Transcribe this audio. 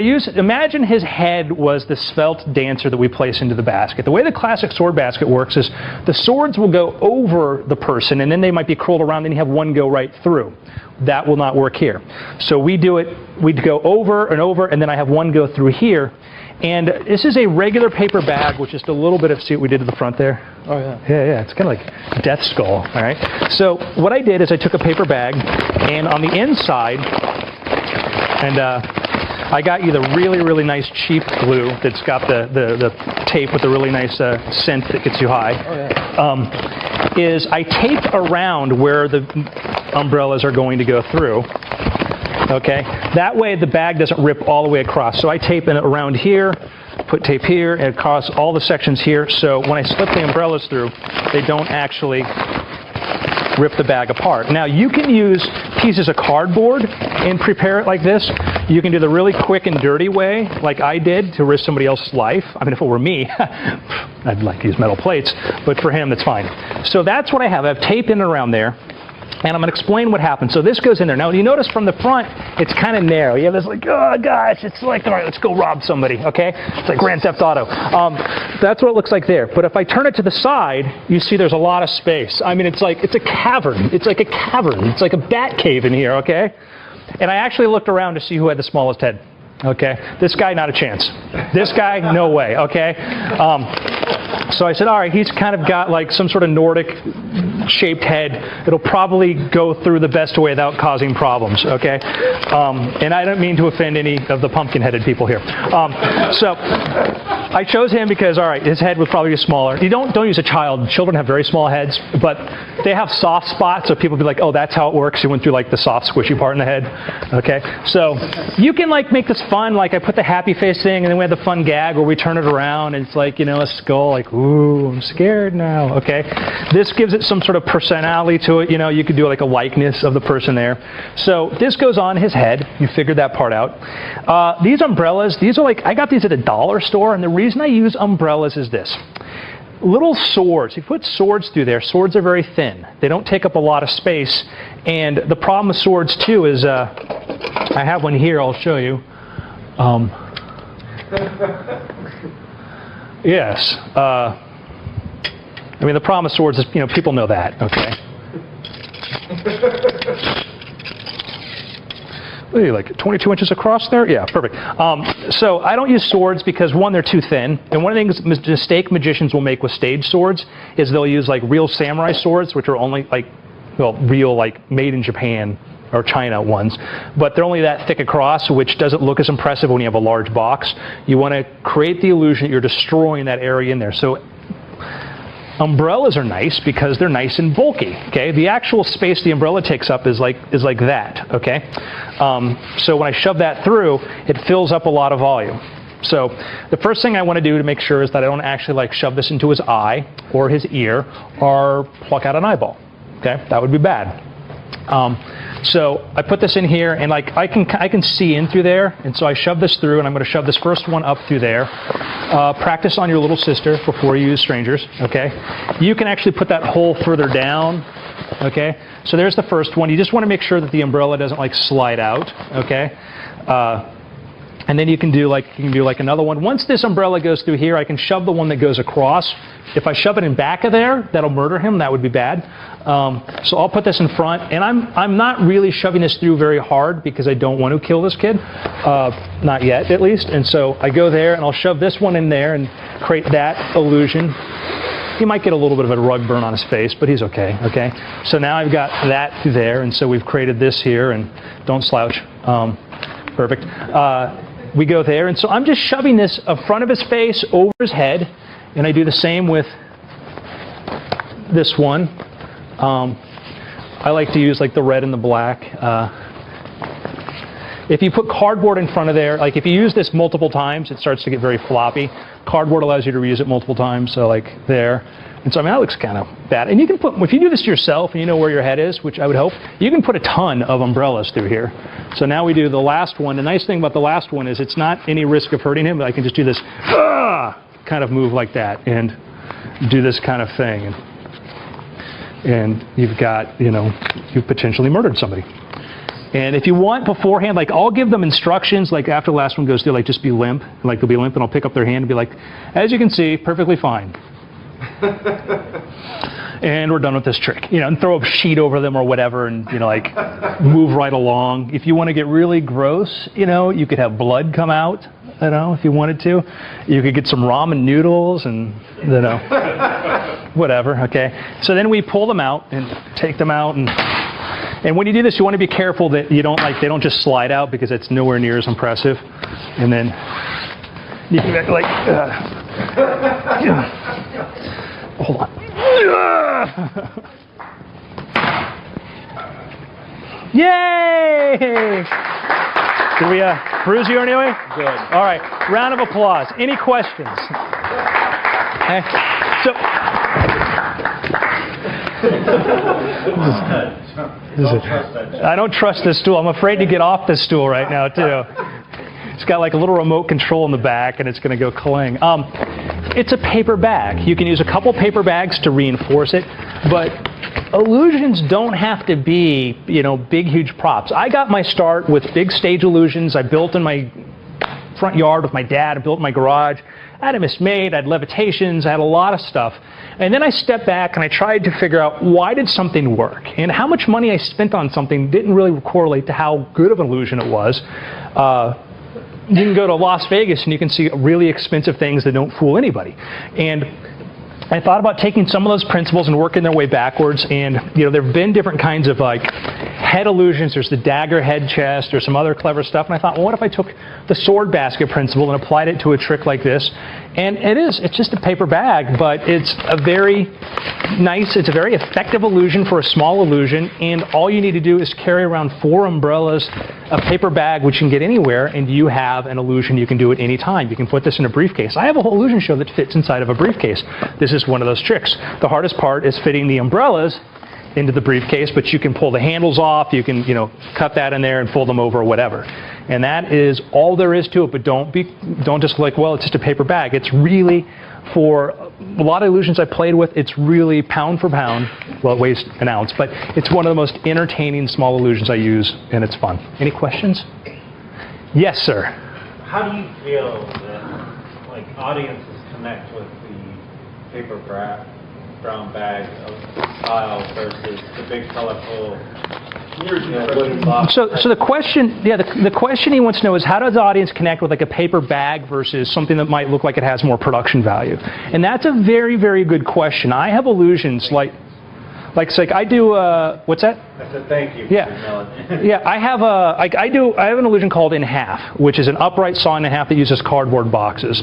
Imagine his head was the svelte dancer that we place into the basket. The way the classic sword basket works is the swords will go over the person, and then they might be curled around, and you have one go right through. That will not work here. So we do it, we'd go over and over, and then I have one go through here. And this is a regular paper bag with just a little bit of, see what we did to the front there? Oh, yeah. Yeah, it's kind of like death skull, all right? So what I did is I took a paper bag, and on the inside, and I got you the really, really nice cheap glue that's got the tape with the really nice scent that gets you high. Oh, yeah. Is I taped around where the umbrellas are going to go through. Okay, that way the bag doesn't rip all the way across. So I tape it around here, put tape here, and across all the sections here. So when I slip the umbrellas through, they don't actually rip the bag apart. Now you can use pieces of cardboard and prepare it like this. You can do the really quick and dirty way, like I did, to risk somebody else's life. I mean, if it were me, I'd like to use metal plates, but for him, that's fine. So that's what I have. I have tape in and around there. And I'm going to explain what happens. So this goes in there. Now, you notice from the front, it's kind of narrow. You have this like, oh, gosh, it's like, all right, let's go rob somebody, okay? It's like Grand Theft Auto. That's what it looks like there. But if I turn it to the side, you see there's a lot of space. I mean, it's a cavern. It's like a cavern. It's like a bat cave in here, okay? And I actually looked around to see who had the smallest head, okay? This guy, not a chance. This guy, no way, okay? So I said, all right, he's kind of got like some sort of Nordic-shaped head. It'll probably go through the best way without causing problems, okay? And I don't mean to offend any of the pumpkin-headed people here. So I chose him because, all right, his head would probably be smaller. You don't use a child. Children have very small heads, but they have soft spots, so people be like, oh, that's how it works. You went through like the soft, squishy part in the head, okay? So you can like make this fun. Like I put the happy face thing, and then we had the fun gag where we turn it around, and it's like, you know, a skull, like, ooh, I'm scared now, okay? This gives it some sort of personality to it. You know, you could do like a likeness of the person there. So this goes on his head. You figured that part out. These umbrellas, these are like, I got these at a dollar store, and the reason I use umbrellas is this. Little swords, you put swords through there, swords are very thin. They don't take up a lot of space. And the problem with swords too is, I have one here, I'll show you. Yes. I mean, the problem with swords is, you know, people know that, okay? What are you, like 22 inches across there? Yeah, perfect. So I don't use swords because, one, they're too thin. And one of the things mistake magicians will make with stage swords is they'll use like real samurai swords, which are only like, well, real like made in Japan or China ones, but they're only that thick across, which doesn't look as impressive when you have a large box. You want to create the illusion that you're destroying that area in there. So umbrellas are nice because they're nice and bulky, okay? The actual space the umbrella takes up is like that, okay? So when I shove that through, it fills up a lot of volume. So the first thing I want to do to make sure is that I don't actually like shove this into his eye or his ear or pluck out an eyeball, okay? That would be bad. So I put this in here, and like I can see in through there, and so I shove this through, and I'm going to shove this first one up through there. Practice on your little sister before you use strangers, okay? You can actually put that hole further down, okay? So there's the first one. You just want to make sure that the umbrella doesn't like slide out, okay? And then you can do like another one. Once this umbrella goes through here, I can shove the one that goes across. If I shove it in back of there, that'll murder him. That would be bad. So I'll put this in front, and I'm not really shoving this through very hard because I don't want to kill this kid, not yet at least. And so I go there, and I'll shove this one in there and create that illusion. He might get a little bit of a rug burn on his face, but he's okay. Okay. So now I've got that through there, and so we've created this here, and don't slouch. Perfect. We go there, and so I'm just shoving this in front of his face, over his head, and I do the same with this one. I like to use like the red and the black. If you put cardboard in front of there, like if you use this multiple times, it starts to get very floppy. Cardboard allows you to reuse it multiple times, so like there. And so, I mean, that looks kind of bad. And you can put, if you do this yourself and you know where your head is, which I would hope, you can put a ton of umbrellas through here. So now we do the last one. The nice thing about the last one is it's not any risk of hurting him, but I can just do this kind of move like that and do this kind of thing. And you've got, you know, you've potentially murdered somebody. And if you want beforehand, like I'll give them instructions, like after the last one goes through, like just be limp. Like they'll be limp and I'll pick up their hand and be like, as you can see, perfectly fine. And we're done with this trick. And throw a sheet over them or whatever and, like move right along. If you want to get really gross, you could have blood come out, if you wanted to. You could get some ramen noodles and, whatever, okay? So then we pull them out and take them out and when you do this, you want to be careful that they don't just slide out because it's nowhere near as impressive. And then you can hold on. Yay! Did we bruise you anyway? Good. All right. Round of applause. Any questions? Okay. So. I don't trust this stool. I'm afraid to get off this stool right now, too. It's got like a little remote control in the back, and it's going to go cling. It's a paper bag. You can use a couple paper bags to reinforce it, but illusions don't have to be, big, huge props. I got my start with big stage illusions. I built in my front yard with my dad. I built in my garage. I had a Miss Mayne. I had levitations. I had a lot of stuff. And then I stepped back and I tried to figure out why did something work? And how much money I spent on something didn't really correlate to how good of an illusion it was. You can go to Las Vegas and you can see really expensive things that don't fool anybody. And I thought about taking some of those principles and working their way backwards. And there have been different kinds of like head illusions. There's the dagger head chest. There's some other clever stuff. And I thought, well, what if I took the sword basket principle and applied it to a trick like this? And it's just a paper bag, but it's a very effective illusion for a small illusion. And all you need to do is carry around 4 umbrellas, a paper bag, which you can get anywhere, and you have an illusion you can do at any time. You can put this in a briefcase. I have a whole illusion show that fits inside of a briefcase. This is one of those tricks. The hardest part is fitting the umbrellas into the briefcase, but you can pull the handles off. You can, cut that in there and fold them over or whatever. And that is all there is to it. But don't just like, well, it's just a paper bag. It's really, for a lot of illusions I played with, it's really pound for pound. Well, it weighs an ounce, but it's one of the most entertaining small illusions I use, and it's fun. Any questions? Yes, sir. How do you feel that audiences connect with the paper brown bag of style versus the big colorful wooden box? So the question, the question he wants to know is how does the audience connect with like a paper bag versus something that might look like it has more production value? And that's a very, very good question. I have illusions like I do. What's that? I said thank you. Yeah, yeah. I have I have an illusion called in half, which is an upright saw in half that uses cardboard boxes.